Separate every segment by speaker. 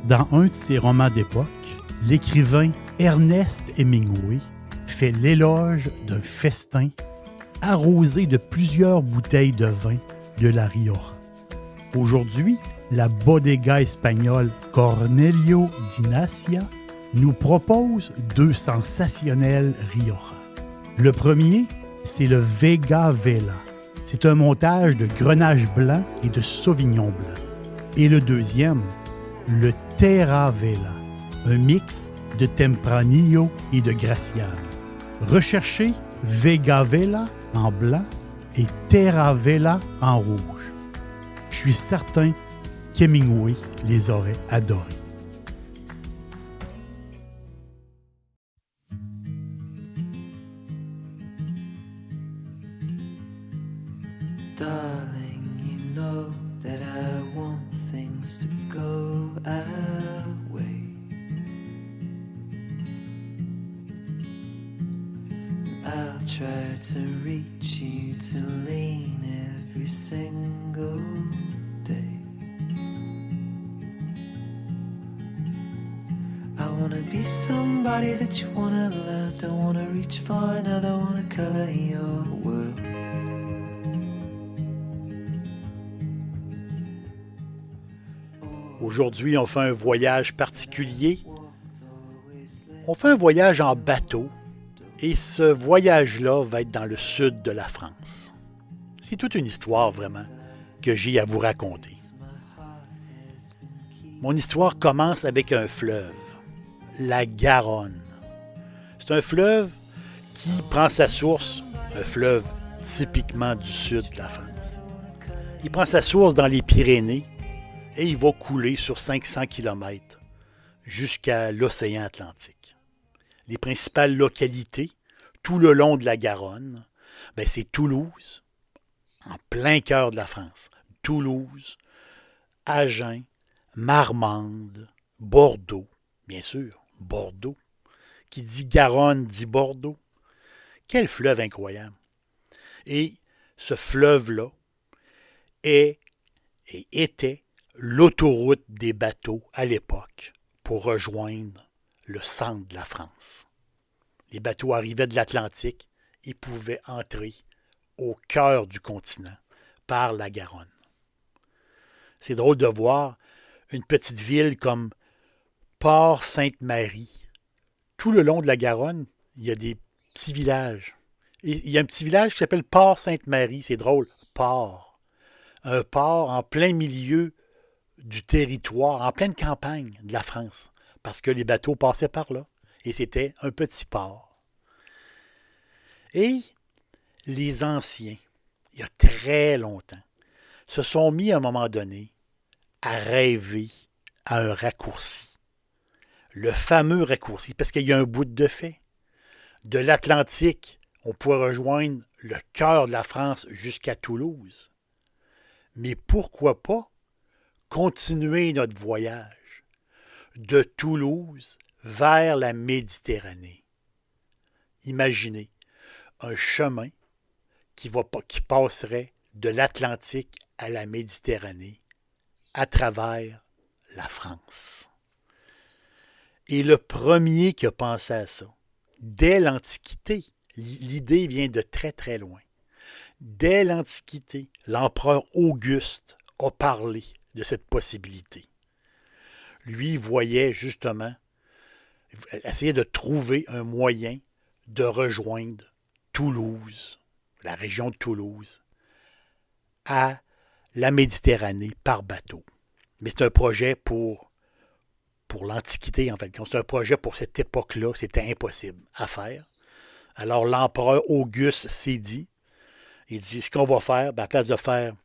Speaker 1: Dans un de ses romans d'époque, l'écrivain Ernest Hemingway fait l'éloge d'un festin arrosé de plusieurs bouteilles de vin de la Rioja. Aujourd'hui, la bodega espagnole Cornelio d'Inacia nous propose deux sensationnels Rioja. Le premier, c'est le Vega Vela. C'est un montage de grenache blanc et de sauvignon blanc. Et le deuxième, le Terra Vela, un mix de Tempranillo et de Graciano. Recherchez Vega Vela en blanc et Terra Vela en rouge. Je suis certain qu'Hemingway les aurait adorés.
Speaker 2: Darling, you know that I want things to go our way. I'll try to reach you to lean every single day. I wanna be somebody that you wanna love. Don't wanna reach for another, wanna cover your world.
Speaker 1: Aujourd'hui, on fait un voyage particulier. On fait un voyage en bateau et ce voyage-là va être dans le sud de la France. C'est toute une histoire vraiment que j'ai à vous raconter. Mon histoire commence avec un fleuve, la Garonne. C'est un fleuve qui prend sa source, un fleuve typiquement du sud de la France. Il prend sa source dans les Pyrénées et il va couler sur 500 km jusqu'à l'océan Atlantique. Les principales localités tout le long de la Garonne, c'est Toulouse, en plein cœur de la France. Toulouse, Agen, Marmande, Bordeaux, bien sûr, Bordeaux. Qui dit Garonne dit Bordeaux. Quel fleuve incroyable! Et ce fleuve-là était l'autoroute des bateaux à l'époque pour rejoindre le centre de la France. Les bateaux arrivaient de l'Atlantique et pouvaient entrer au cœur du continent par la Garonne. C'est drôle de voir une petite ville comme Port-Sainte-Marie. Tout le long de la Garonne, il y a des petits villages. Et il y a un petit village qui s'appelle Port-Sainte-Marie. C'est drôle, port. Un port en plein milieu du territoire, en pleine campagne de la France, parce que les bateaux passaient par là, et c'était un petit port. Et les anciens, il y a très longtemps, se sont mis à un moment donné à rêver à un raccourci. Le fameux raccourci, parce qu'il y a un bout de fait. De l'Atlantique, on pourrait rejoindre le cœur de la France jusqu'à Toulouse. Mais pourquoi pas continuer notre voyage de Toulouse vers la Méditerranée. Imaginez un chemin qui passerait de l'Atlantique à la Méditerranée à travers la France. Et le premier qui a pensé à ça, dès l'Antiquité, l'idée vient de très très loin. Dès l'Antiquité, l'empereur Auguste a parlé de cette possibilité. Lui voyait justement, essayer de trouver un moyen de rejoindre Toulouse, la région de Toulouse, à la Méditerranée par bateau. Mais c'est un projet pour l'Antiquité, en fait. C'est un projet pour cette époque-là, c'était impossible à faire. Alors l'empereur Auguste s'est dit, il dit, ce qu'on va faire, à la place de faire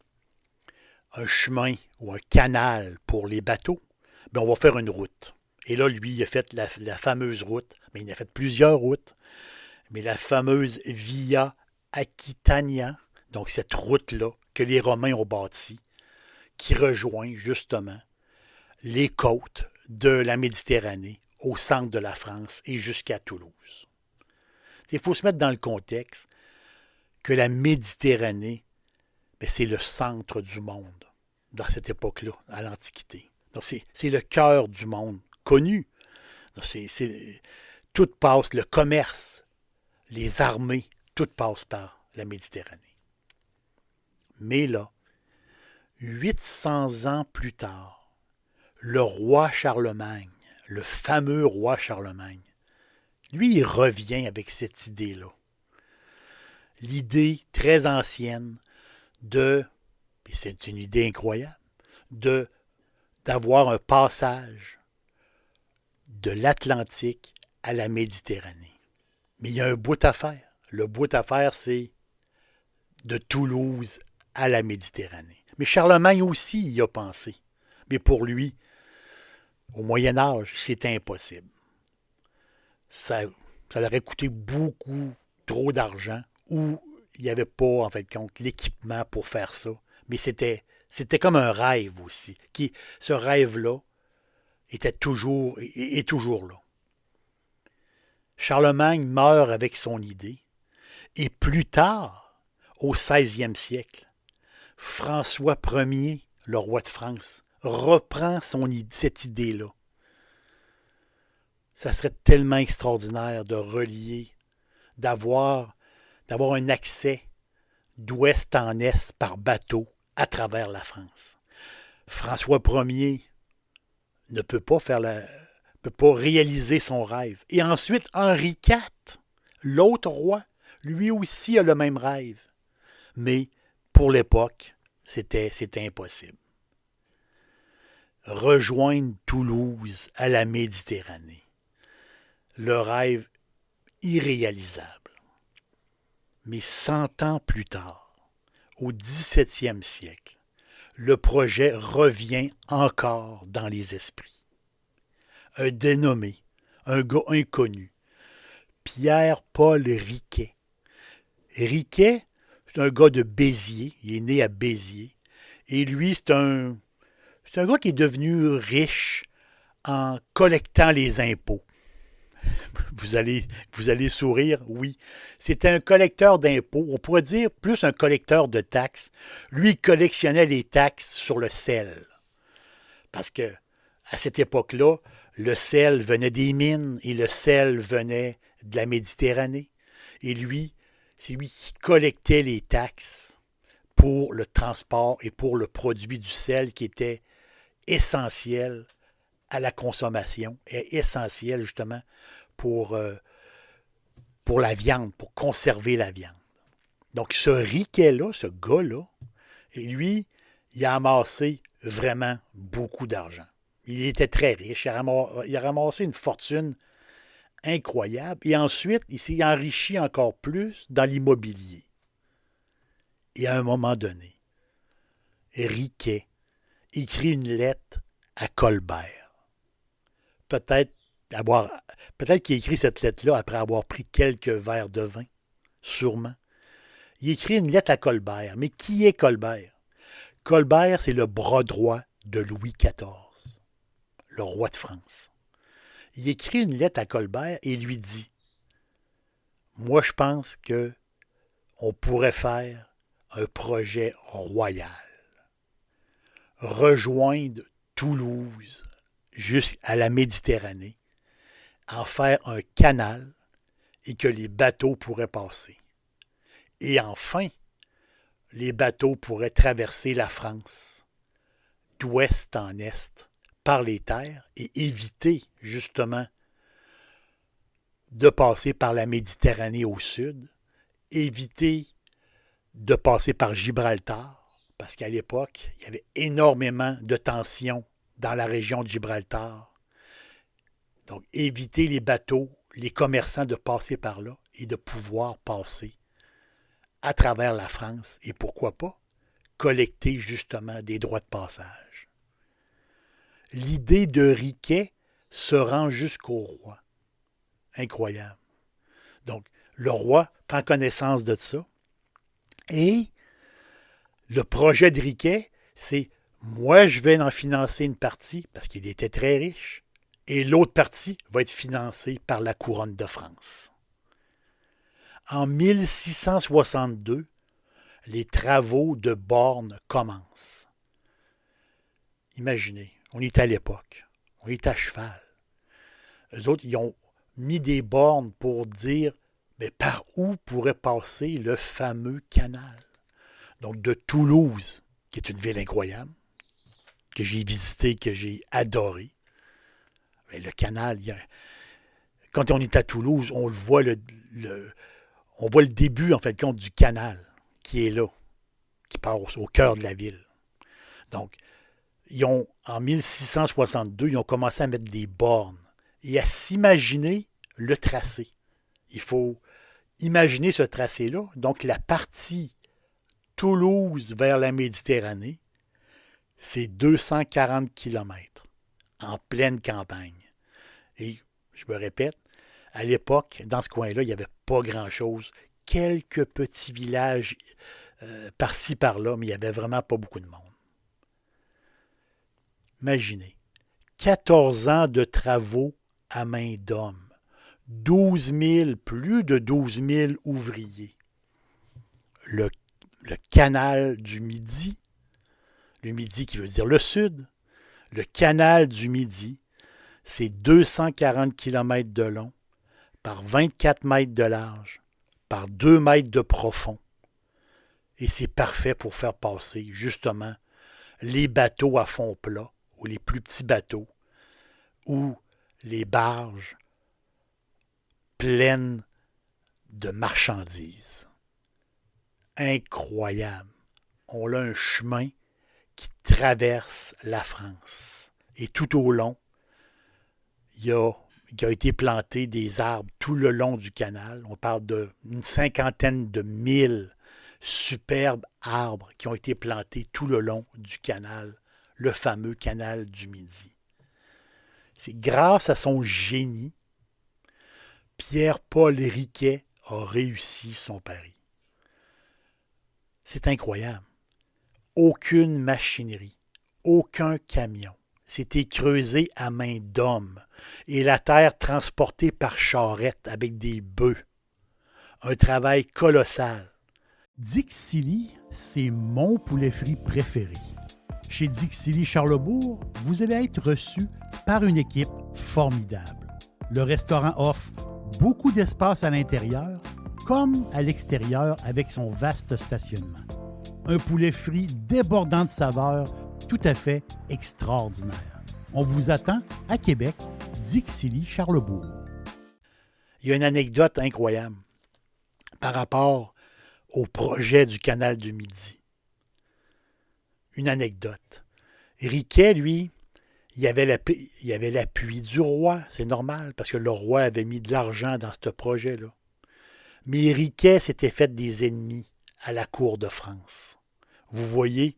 Speaker 1: un chemin ou un canal pour les bateaux, on va faire une route. Et là, lui, il a fait la fameuse route, mais il a fait plusieurs routes, mais la fameuse Via Aquitania, donc cette route-là que les Romains ont bâtie, qui rejoint justement les côtes de la Méditerranée au centre de la France et jusqu'à Toulouse. Il faut se mettre dans le contexte que la Méditerranée, c'est le centre du monde dans cette époque-là, à l'Antiquité. Donc, c'est le cœur du monde connu. Donc, tout passe, le commerce, les armées, tout passe par la Méditerranée. Mais là, 800 ans plus tard, le roi Charlemagne, le fameux roi Charlemagne, lui, il revient avec cette idée-là. L'idée très ancienne et c'est une idée incroyable, d'avoir un passage de l'Atlantique à la Méditerranée. Mais il y a un bout à faire. Le bout à faire, c'est de Toulouse à la Méditerranée. Mais Charlemagne aussi y a pensé. Mais pour lui, au Moyen Âge, c'était impossible. Ça leur aurait coûté beaucoup trop d'argent ou il n'y avait pas, en fait, compte, l'équipement pour faire ça. Mais c'était comme un rêve aussi. Ce rêve-là est toujours là. Charlemagne meurt avec son idée. Et plus tard, au 16e siècle, François Ier, le roi de France, reprend cette idée-là. Ça serait tellement extraordinaire de relier, d'avoir un accès d'ouest en est par bateau à travers la France. François Ier ne peut pas réaliser son rêve. Et ensuite, Henri IV, l'autre roi, lui aussi a le même rêve. Mais pour l'époque, c'était impossible. Rejoindre Toulouse à la Méditerranée. Le rêve irréalisable. Mais 100 ans plus tard, au 17e siècle, le projet revient encore dans les esprits. Un dénommé, un gars inconnu, Pierre-Paul Riquet. Riquet, c'est un gars de Béziers, il est né à Béziers, et lui, c'est un gars qui est devenu riche en collectant les impôts. Vous allez sourire, oui. C'était un collecteur d'impôts, on pourrait dire plus un collecteur de taxes. Lui, il collectionnait les taxes sur le sel. Parce que à cette époque-là, le sel venait des mines et le sel venait de la Méditerranée. Et lui, c'est lui qui collectait les taxes pour le transport et pour le produit du sel qui était essentiel à la consommation et essentiel justement pour la viande, pour conserver la viande. Donc ce Riquet-là, ce gars-là, lui, il a amassé vraiment beaucoup d'argent. Il était très riche, il a ramassé une fortune incroyable et ensuite, il s'est enrichi encore plus dans l'immobilier. Et à un moment donné, Riquet écrit une lettre à Colbert. Peut-être qu'il a écrit cette lettre-là après avoir pris quelques verres de vin, sûrement. Il écrit une lettre à Colbert. Mais qui est Colbert? Colbert, c'est le bras droit de Louis XIV, le roi de France. Il écrit une lettre à Colbert et lui dit « Moi, je pense qu'on pourrait faire un projet royal. Rejoindre Toulouse jusqu'à la Méditerranée, en faire un canal et que les bateaux pourraient passer. Et enfin, les bateaux pourraient traverser la France d'ouest en est par les terres et éviter justement de passer par la Méditerranée au sud, éviter de passer par Gibraltar, parce qu'à l'époque, il y avait énormément de tensions dans la région de Gibraltar. Donc, éviter les bateaux, les commerçants de passer par là et de pouvoir passer à travers la France et pourquoi pas collecter justement des droits de passage. L'idée de Riquet se rend jusqu'au roi. Incroyable. Donc, le roi prend connaissance de ça et le projet de Riquet, c'est moi, je vais en financer une partie parce qu'il était très riche et l'autre partie va être financée par la couronne de France. En 1662, les travaux de bornes commencent. Imaginez, On était à l'époque. On était à cheval. Eux autres, ils ont mis des bornes pour dire mais par où pourrait passer le fameux canal. Donc de Toulouse, qui est une ville incroyable, que j'ai visitée, que j'ai adorée. Mais le canal, quand on est à Toulouse, on le voit on voit le début, en fait, compte, du canal qui est là, qui passe au cœur de la ville. Donc, en 1662, ils ont commencé à mettre des bornes et à s'imaginer le tracé. Il faut imaginer ce tracé-là. Donc, la partie Toulouse vers la Méditerranée, c'est 240 kilomètres en pleine campagne. Et, je me répète, à l'époque, dans ce coin-là, il n'y avait pas grand-chose. Quelques petits villages par-ci, par-là, mais il n'y avait vraiment pas beaucoup de monde. Imaginez, 14 ans de travaux à main d'homme, 12 000, plus de 12 000 ouvriers. Le canal du Midi, le Midi qui veut dire le Sud, le canal du Midi, c'est 240 km de long, par 24 mètres de large, par 2 mètres de profond. Et c'est parfait pour faire passer, justement, les bateaux à fond plat, ou les plus petits bateaux, ou les barges pleines de marchandises. Incroyable. On a un chemin qui traverse la France. Et tout au long, il a été planté des arbres tout le long du canal. On parle d'une cinquantaine de mille superbes arbres qui ont été plantés tout le long du canal, le fameux canal du Midi. C'est grâce à son génie, Pierre-Paul Riquet a réussi son pari. C'est incroyable. Aucune machinerie, aucun camion. C'était creusé à main d'homme et la terre transportée par charrette avec des bœufs. Un travail colossal. Dixilly, c'est mon poulet frit préféré. Chez Dixilly Charlebourg, vous allez être reçu par une équipe formidable. Le restaurant offre beaucoup d'espace à l'intérieur comme à l'extérieur avec son vaste stationnement. Un poulet frit débordant de saveurs, tout à fait extraordinaire. On vous attend à Québec, Dixilly Charlebourg. Il y a une anecdote incroyable par rapport au projet du canal du Midi. Une anecdote. Riquet, lui, il y avait l'appui du roi, c'est normal, parce que le roi avait mis de l'argent dans ce projet-là. Mais Riquet s'était fait des ennemis à la cour de France. Vous voyez,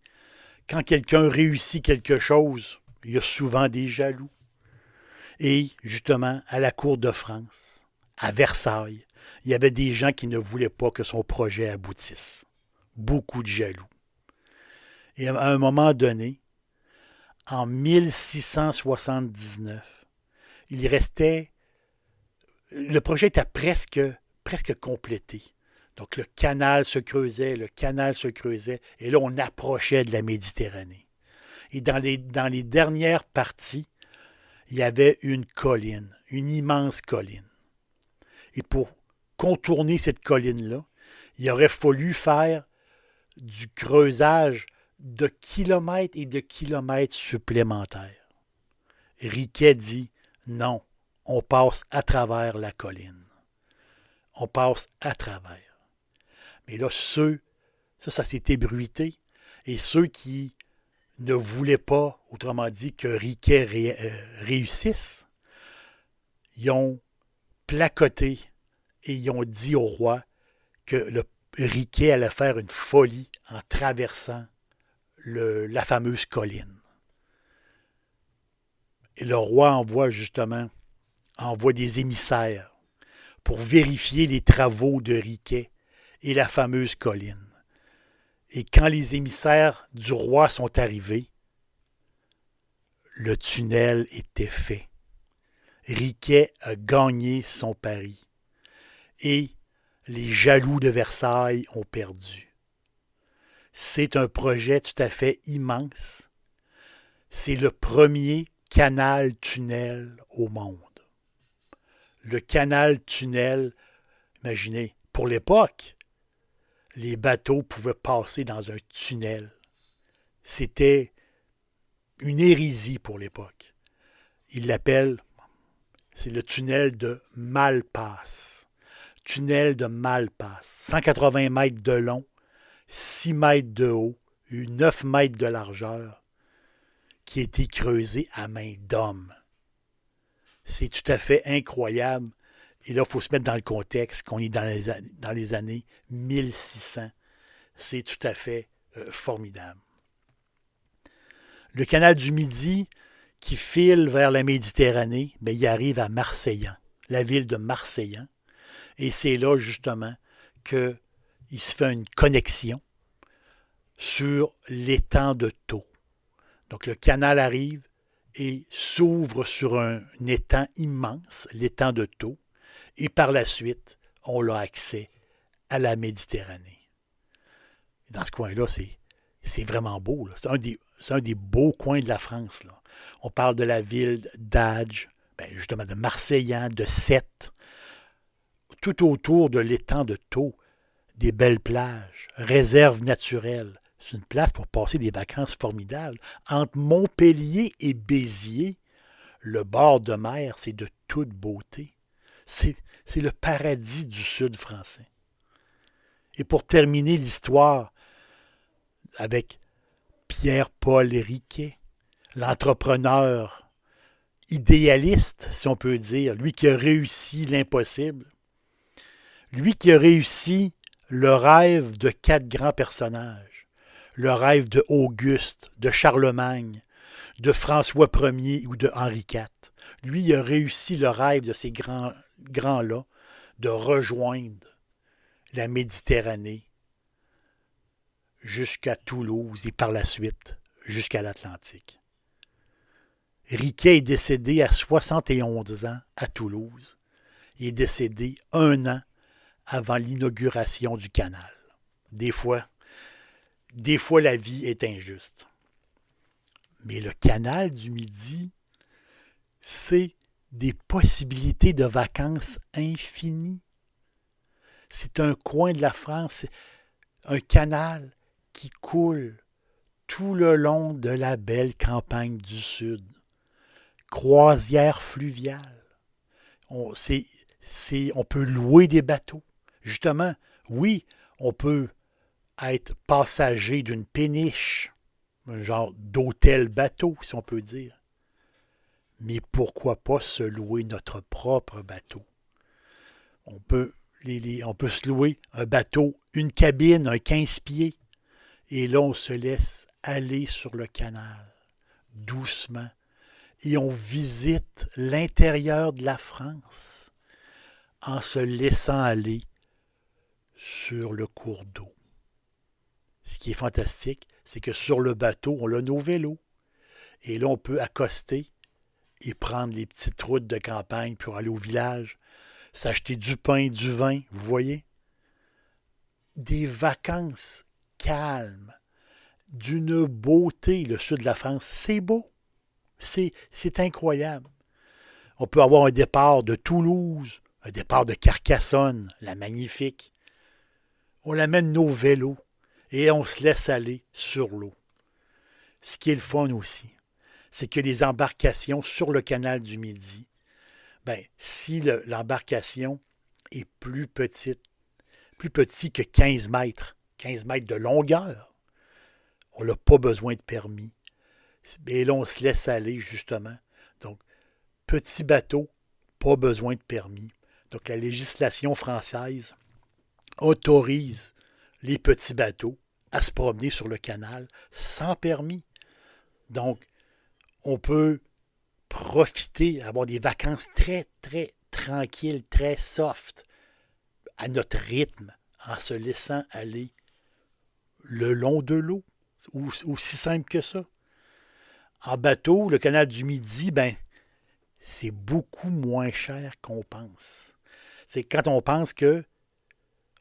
Speaker 1: quand quelqu'un réussit quelque chose, il y a souvent des jaloux. Et justement, à la cour de France, à Versailles, il y avait des gens qui ne voulaient pas que son projet aboutisse. Beaucoup de jaloux. Et à un moment donné, en 1679, le projet était presque complété. Donc le canal se creusait, et là on approchait de la Méditerranée. Et dans les dernières parties, il y avait une colline, une immense colline. Et pour contourner cette colline-là, il aurait fallu faire du creusage de kilomètres et de kilomètres supplémentaires. Riquet dit non, on passe à travers la colline. On passe à travers. Mais là, ça s'est ébruité. Et ceux qui ne voulaient pas, autrement dit, que Riquet réussisse, ils ont placoté et ils ont dit au roi que le Riquet allait faire une folie en traversant la fameuse colline. Et le roi envoie des émissaires pour vérifier les travaux de Riquet et la fameuse colline. Et quand les émissaires du roi sont arrivés, le tunnel était fait. Riquet a gagné son pari. Et les jaloux de Versailles ont perdu. C'est un projet tout à fait immense. C'est le premier canal-tunnel au monde. Le canal-tunnel, imaginez, pour l'époque, les bateaux pouvaient passer dans un tunnel. C'était une hérésie pour l'époque. Ils l'appellent, c'est le tunnel de Malpasse. Tunnel de Malpasse. 180 mètres de long, 6 mètres de haut, 9 mètres de largeur, qui a été creusé à main d'homme. C'est tout à fait incroyable. Et là, il faut se mettre dans le contexte qu'on est dans les années 1600. C'est tout à fait formidable. Le canal du Midi qui file vers la Méditerranée, bien, il arrive à Marseillan, la ville de Marseillan. Et c'est là, justement, qu'il se fait une connexion sur l'étang de Thau. Donc, le canal arrive et s'ouvre sur un étang immense, l'étang de Thau. Et par la suite, on a accès à la Méditerranée. Dans ce coin-là, c'est vraiment beau. Là. C'est un des beaux coins de la France. Là. On parle de la ville d'Agde, justement de Marseillan, de Sète. Tout autour de l'étang de Thau, des belles plages, réserves naturelles. C'est une place pour passer des vacances formidables. Entre Montpellier et Béziers, le bord de mer, c'est de toute beauté. C'est le paradis du sud français. Et pour terminer l'histoire avec Pierre-Paul Riquet, l'entrepreneur idéaliste, si on peut dire, lui qui a réussi l'impossible, lui qui a réussi le rêve de 4 grands personnages, le rêve de Auguste, de Charlemagne, de François Ier ou de Henri IV. Lui, il a réussi le rêve de ces grands-là de rejoindre la Méditerranée jusqu'à Toulouse et par la suite jusqu'à l'Atlantique. Riquet est décédé à 71 ans à Toulouse. Il est décédé 1 an avant l'inauguration du canal. Des fois, la vie est injuste. Mais le canal du Midi, c'est des possibilités de vacances infinies. C'est un coin de la France, un canal qui coule tout le long de la belle campagne du Sud. Croisière fluviale. On peut louer des bateaux. Justement, oui, on peut être passager d'une péniche, un genre d'hôtel-bateau, si on peut dire. Mais pourquoi pas se louer notre propre bateau? On peut se louer un bateau, une cabine, un 15 pieds, et là, on se laisse aller sur le canal, doucement, et on visite l'intérieur de la France en se laissant aller sur le cours d'eau. Ce qui est fantastique, c'est que sur le bateau, on a nos vélos. Et là, on peut accoster et prendre les petites routes de campagne pour aller au village, s'acheter du pain, du vin, vous voyez? Des vacances calmes, d'une beauté, le sud de la France. C'est beau. C'est incroyable. On peut avoir un départ de Toulouse, un départ de Carcassonne, la magnifique. On amène nos vélos et on se laisse aller sur l'eau. Ce qui est le fun aussi, c'est que les embarcations sur le canal du Midi, si l'embarcation est plus petit que 15 mètres de longueur, on n'a pas besoin de permis. Et là, on se laisse aller, justement. Donc, petit bateau, pas besoin de permis. Donc, la législation française autorise les petits bateaux à se promener sur le canal sans permis. Donc, on peut profiter, avoir des vacances très, très tranquilles, très soft, à notre rythme, en se laissant aller le long de l'eau. Aussi simple que ça. En bateau, le canal du Midi, c'est beaucoup moins cher qu'on pense. C'est quand on pense que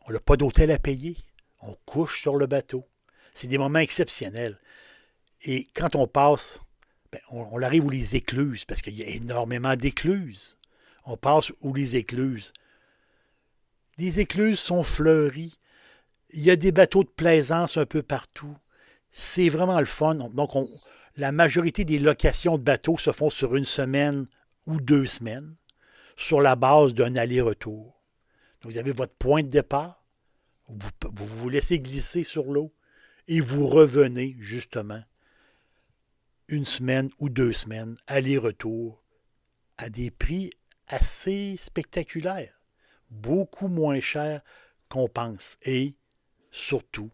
Speaker 1: on n'a pas d'hôtel à payer, on couche sur le bateau. C'est des moments exceptionnels. Et quand on passe Ben, on arrive où les écluses, parce qu'il y a énormément d'écluses. On passe où les écluses. Les écluses sont fleuries. Il y a des bateaux de plaisance un peu partout. C'est vraiment le fun. Donc, la majorité des locations de bateaux se font sur 1 semaine ou 2 semaines, sur la base d'un aller-retour. Donc, vous avez votre point de départ, vous vous laissez glisser sur l'eau et vous revenez justement 1 semaine ou 2 semaines, aller-retour, à des prix assez spectaculaires, beaucoup moins chers qu'on pense et surtout,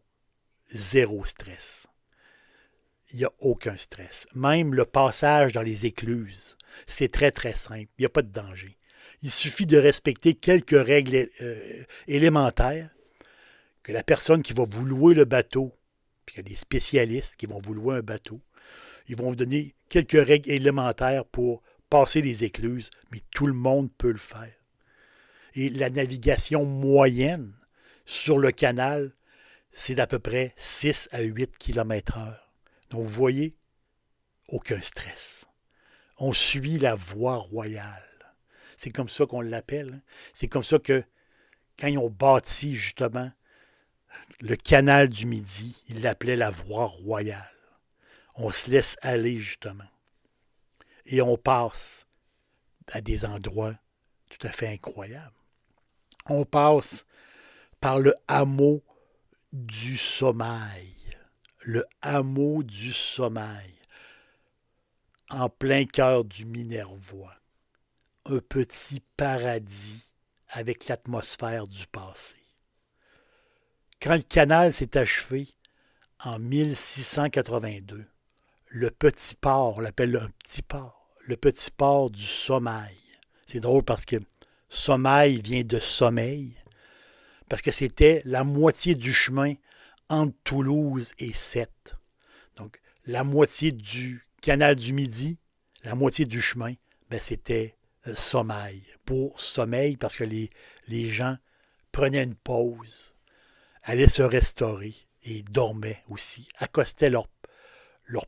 Speaker 1: zéro stress. Il n'y a aucun stress. Même le passage dans les écluses, c'est très très simple, il n'y a pas de danger. Il suffit de respecter quelques règles élémentaires que la personne qui va vous louer le bateau, puis il y a des spécialistes qui vont vous louer un bateau, ils vont vous donner quelques règles élémentaires pour passer les écluses, mais tout le monde peut le faire. Et la navigation moyenne sur le canal, c'est d'à peu près 6 à 8 km/h. Donc, vous voyez, aucun stress. On suit la voie royale. C'est comme ça qu'on l'appelle. Hein. C'est comme ça que, quand ils ont bâti, justement, le canal du Midi, ils l'appelaient la voie royale. On se laisse aller, justement. Et on passe à des endroits tout à fait incroyables. On passe par le hameau du Sommeil. Le hameau du Sommeil. En plein cœur du Minervois. Un petit paradis avec l'atmosphère du passé. Quand le canal s'est achevé en 1682, le petit port, on l'appelle un petit port, le petit port du Sommeil. C'est drôle parce que sommeil vient de sommeil, parce que c'était la moitié du chemin entre Toulouse et Sète. Donc, la moitié du canal du Midi, la moitié du chemin, ben, c'était sommeil. Pour sommeil, parce que les gens prenaient une pause, allaient se restaurer et dormaient aussi, accostaient leur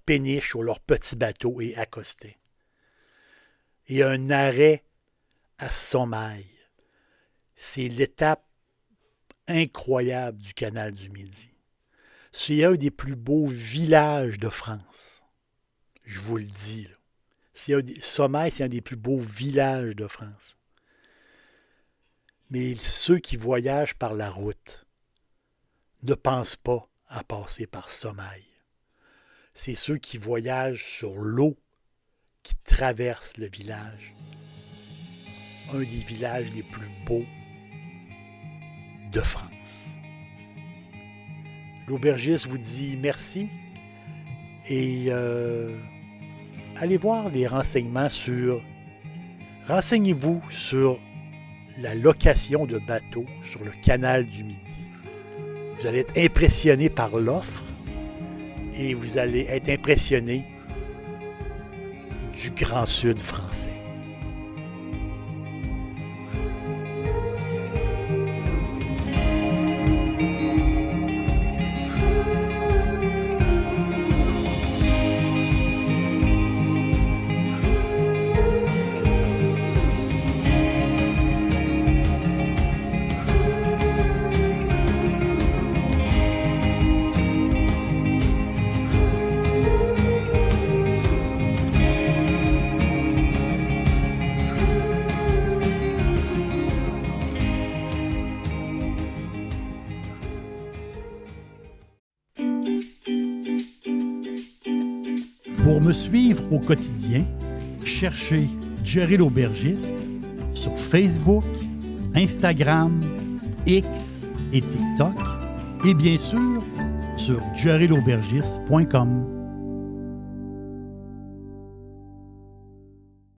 Speaker 1: péniche ou leur petit bateau et accostaient. Et un arrêt à Sommeil, c'est l'étape incroyable du canal du Midi. C'est un des plus beaux villages de France. Je vous le dis. Là. Sommeil, c'est un des plus beaux villages de France. Mais ceux qui voyagent par la route ne pensent pas à passer par Sommeil. C'est ceux qui voyagent sur l'eau qui traversent le village. Un des villages les plus beaux de France. L'aubergiste vous dit merci et allez voir les renseignements renseignez-vous sur la location de bateaux sur le canal du Midi. Vous allez être impressionné par l'offre et vous allez être impressionné du Grand Sud français. Pour me suivre au quotidien, cherchez Jerry l'Aubergiste sur Facebook, Instagram, X et TikTok et bien sûr sur jerrylaubergiste.com.